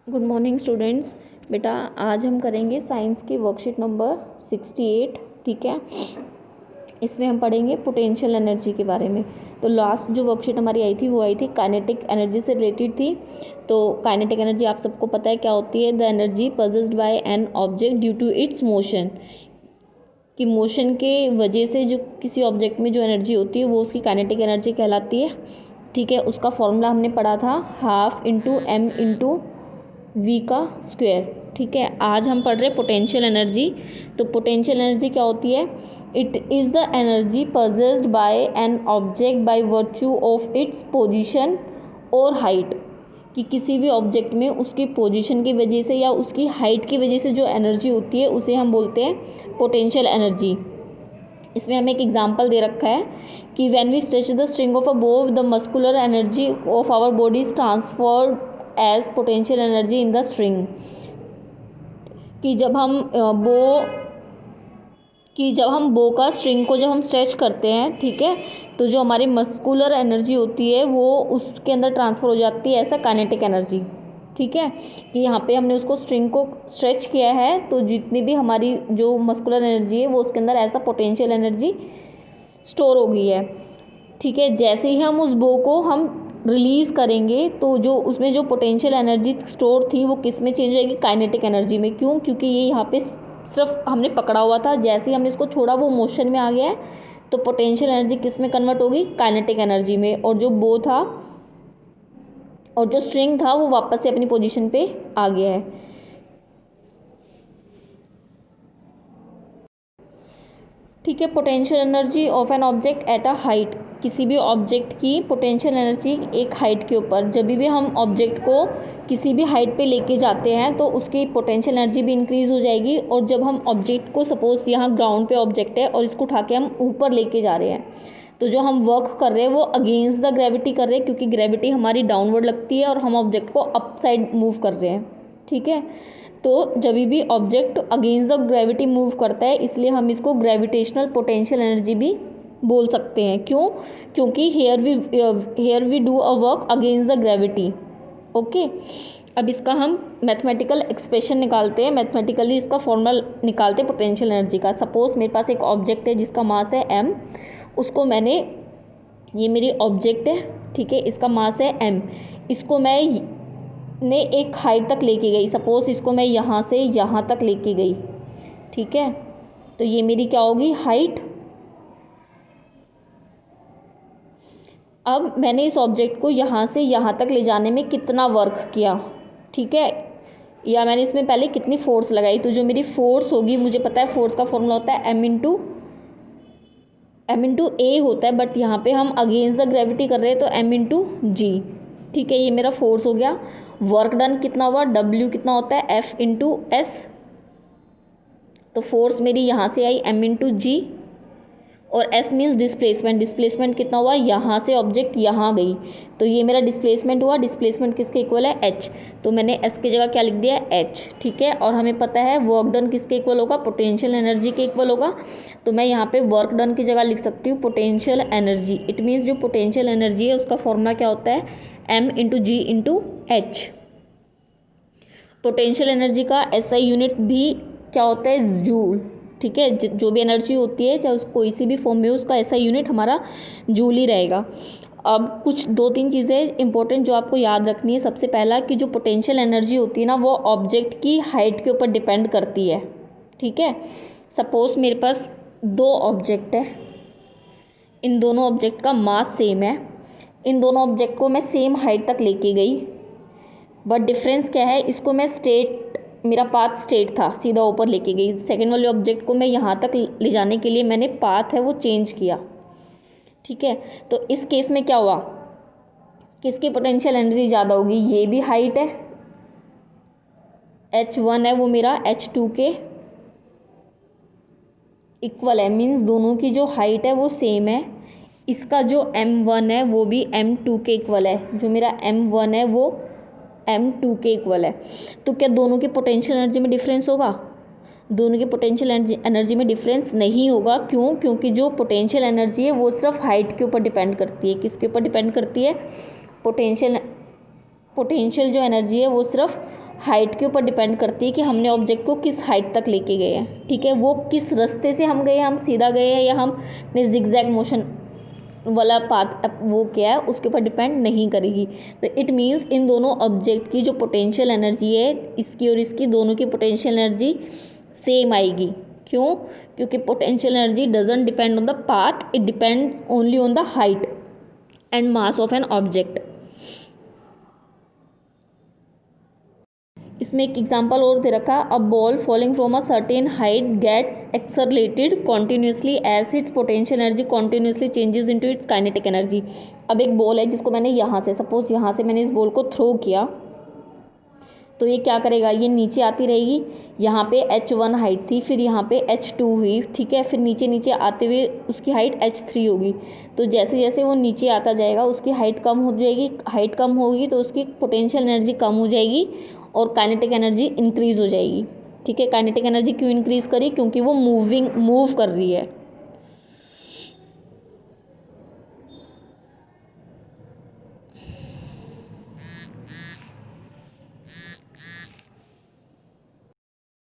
Good morning students. बेटा आज हम करेंगे साइंस की वर्कशीट नंबर 68। ठीक है, इसमें हम पढ़ेंगे पोटेंशियल एनर्जी के बारे में। तो लास्ट जो वर्कशीट हमारी आई थी वो आई थी काइनेटिक एनर्जी से रिलेटेड थी। तो काइनेटिक एनर्जी आप सबको पता है क्या होती है। The energy possessed by an object due to its motion, कि मोशन के वजह से जो किसी ऑब्जेक्ट में जो एनर्जी होती है वो उसकी काइनेटिक एनर्जी कहलाती है। ठीक है, उसका फॉर्मूला हमने पढ़ा था 12m/v का स्क्वायर। ठीक है, आज हम पढ़ रहे पोटेंशियल एनर्जी। तो पोटेंशियल एनर्जी क्या होती है? It is the energy possessed by an object by virtue of its position और हाइट, कि किसी भी ऑब्जेक्ट में उसकी पोजीशन की वजह से या उसकी हाइट की वजह से जो एनर्जी होती है उसे हम बोलते हैं पोटेंशियल एनर्जी। इसमें हमें एक एग्जांपल दे रखा है कि when we stretch the string of a bow the muscular energy of our body is transferred as potential energy in the string, कि जब हम बो का स्ट्रिंग को जब हम स्ट्रेच करते हैं, ठीक है, तो जो हमारी मस्कुलर एनर्जी होती है वो उसके अंदर ट्रांसफ़र हो जाती है ऐसा काइनेटिक एनर्जी। ठीक है, कि यहाँ पे हमने उसको स्ट्रिंग को स्ट्रेच किया है तो जितनी भी हमारी जो मस्कुलर एनर्जी है वो उसके अंदर ऐसा पोटेंशियल एनर्जी स्टोर हो गई है। ठीक है, जैसे ही हम उस बो को हम रिलीज़ करेंगे तो जो उसमें जो पोटेंशियल एनर्जी स्टोर थी वो किस में चेंज होएगी? काइनेटिक एनर्जी में। क्यों? क्योंकि ये यहाँ पे सिर्फ हमने पकड़ा हुआ था, जैसे ही हमने इसको छोड़ा वो मोशन में आ गया है, तो पोटेंशियल एनर्जी किस में कन्वर्ट होगी? काइनेटिक एनर्जी में। और जो बो था और जो स्ट्रिंग था वो वापस से अपनी पोजीशन पे आ गया है। ठीक है, potential energy of an object at a height, किसी भी ऑब्जेक्ट की पोटेंशियल एनर्जी एक हाइट के ऊपर, जब भी हम ऑब्जेक्ट को किसी भी हाइट पे लेके जाते हैं तो उसकी पोटेंशियल एनर्जी भी इंक्रीज़ हो जाएगी। और जब हम ऑब्जेक्ट को, सपोज यहाँ ग्राउंड पे ऑब्जेक्ट है और इसको उठा के हम ऊपर लेके जा रहे हैं, तो जो हम वर्क कर रहे हैं वो अगेंस्ट द ग्रेविटी कर रहे हैं, क्योंकि ग्रेविटी हमारी डाउनवर्ड लगती है और हम ऑब्जेक्ट को अप साइड मूव कर रहे हैं। ठीक है, तो जब भी object against the gravity move करता है इसलिए हम इसको ग्रेविटेशनल पोटेंशियल एनर्जी भी बोल सकते हैं। क्यों? क्योंकि here we do a work against the gravity. Okay, अब इसका हम मैथमेटिकल एक्सप्रेशन निकालते हैं, मैथमेटिकली इसका फॉर्मूला निकालते हैं पोटेंशियल एनर्जी का। सपोज मेरे पास एक ऑब्जेक्ट है जिसका मास है m, उसको मैंने, ये मेरी ऑब्जेक्ट है, ठीक है, इसका मास है m, इसको मैं एक हाइट तक लेके गई, सपोज इसको मैं यहाँ से यहाँ तक लेके गई। ठीक है, तो ये मेरी क्या होगी? हाइट। अब मैंने इस ऑब्जेक्ट को यहाँ से यहाँ तक ले जाने में कितना वर्क किया, ठीक है, या मैंने इसमें पहले कितनी फोर्स लगाई, तो जो मेरी फोर्स होगी, मुझे पता है फोर्स का फॉर्मूला होता है m इंटू ए होता है, बट यहाँ पे हम अगेंस्ट द ग्रेविटी कर रहे हैं तो m/g। ठीक है, ये मेरा फोर्स हो गया। वर्क डन कितना हुआ? W कितना होता है? F/s। तो फोर्स मेरी यहाँ से आई m/g, और s मीन्स डिस्प्लेसमेंट। डिस्प्लेसमेंट कितना हुआ? यहाँ से ऑब्जेक्ट यहाँ गई, तो ये मेरा डिस्प्लेसमेंट हुआ। डिस्प्लेसमेंट किसके इक्वल है? h, तो मैंने s की जगह क्या लिख दिया? h। ठीक है, और हमें पता है वर्क डन किसके इक्वल होगा? पोटेंशियल एनर्जी के इक्वल होगा। तो मैं यहाँ पे वर्क डन की जगह लिख सकती हूँ पोटेंशियल एनर्जी। इट मीन्स जो पोटेंशियल एनर्जी है उसका फॉर्मूला क्या होता है? m/g/h। पोटेंशियल एनर्जी का SI यूनिट भी क्या होता है? जूल। ठीक है, जो भी एनर्जी होती है चाहे कोई सी भी फॉर्म में हो, उसका SI यूनिट हमारा जूल ही रहेगा। अब कुछ 2-3 चीज़ें इंपॉर्टेंट जो आपको याद रखनी है। सबसे पहला कि जो पोटेंशियल एनर्जी होती है ना वो ऑब्जेक्ट की हाइट के ऊपर डिपेंड करती है। ठीक है, सपोज मेरे पास 2 ऑब्जेक्ट है, इन दोनों ऑब्जेक्ट का मास सेम है, इन दोनों ऑब्जेक्ट को मैं सेम हाइट तक लेके गई, बट डिफरेंस क्या है? इसको मैं मेरा पाथ स्ट्रेट था, सीधा ऊपर लेके गई। सेकेंड वाले ऑब्जेक्ट को मैं यहाँ तक ले जाने के लिए मैंने पाथ है वो चेंज किया। ठीक है, तो इस केस में क्या हुआ? किसकी पोटेंशियल एनर्जी ज़्यादा होगी? ये भी हाइट है, h1 है वो मेरा h2 के इक्वल है, मीन्स दोनों की जो हाइट है वो सेम है। इसका जो m1 है वो भी m2 के इक्वल है, जो मेरा m1 है वो m2 के इक्वल है। तो क्या दोनों की पोटेंशियल एनर्जी में डिफरेंस होगा? दोनों की पोटेंशियल एनर्जी में डिफरेंस नहीं होगा। क्यों? क्योंकि जो पोटेंशियल एनर्जी है वो सिर्फ हाइट के ऊपर डिपेंड करती है। किसके ऊपर डिपेंड करती है? पोटेंशियल जो एनर्जी है वो सिर्फ हाइट के ऊपर डिपेंड करती है कि हमने ऑब्जेक्ट को किस हाइट तक लेके गए हैं, ठीक है। वो किस रास्ते से हम गए, हम सीधा गए हैं या हमने जिगजैग मोशन वाला पाथ वो क्या है, उसके ऊपर डिपेंड नहीं करेगी। तो इट मीन्स इन दोनों ऑब्जेक्ट की जो पोटेंशियल एनर्जी है, इसकी और इसकी दोनों की पोटेंशियल एनर्जी सेम आएगी। क्यों? क्योंकि potential energy doesn't depend on the path, it depends only on the height and mass of an object. इसमें एक एग्जांपल और दे रखा, a ball falling from a certain height gets accelerated continuously as its potential energy continuously changes into its kinetic energy. अब एक ball है जिसको मैंने यहाँ से, सपोज यहाँ से मैंने इस बॉल को थ्रो किया, तो ये क्या करेगा, ये नीचे आती रहेगी। यहाँ पे h1 हाइट थी, फिर यहाँ पे h2 हुई, ठीक है। फिर नीचे नीचे आते हुए उसकी हाइट h3 होगी। तो जैसे जैसे वो नीचे आता जाएगा उसकी हाइट कम हो जाएगी, हाइट कम होगी तो उसकी पोटेंशियल एनर्जी कम हो जाएगी और काइनेटिक एनर्जी इंक्रीज हो जाएगी, ठीक है। काइनेटिक एनर्जी क्यों इंक्रीज करी? क्योंकि वो मूव कर रही है।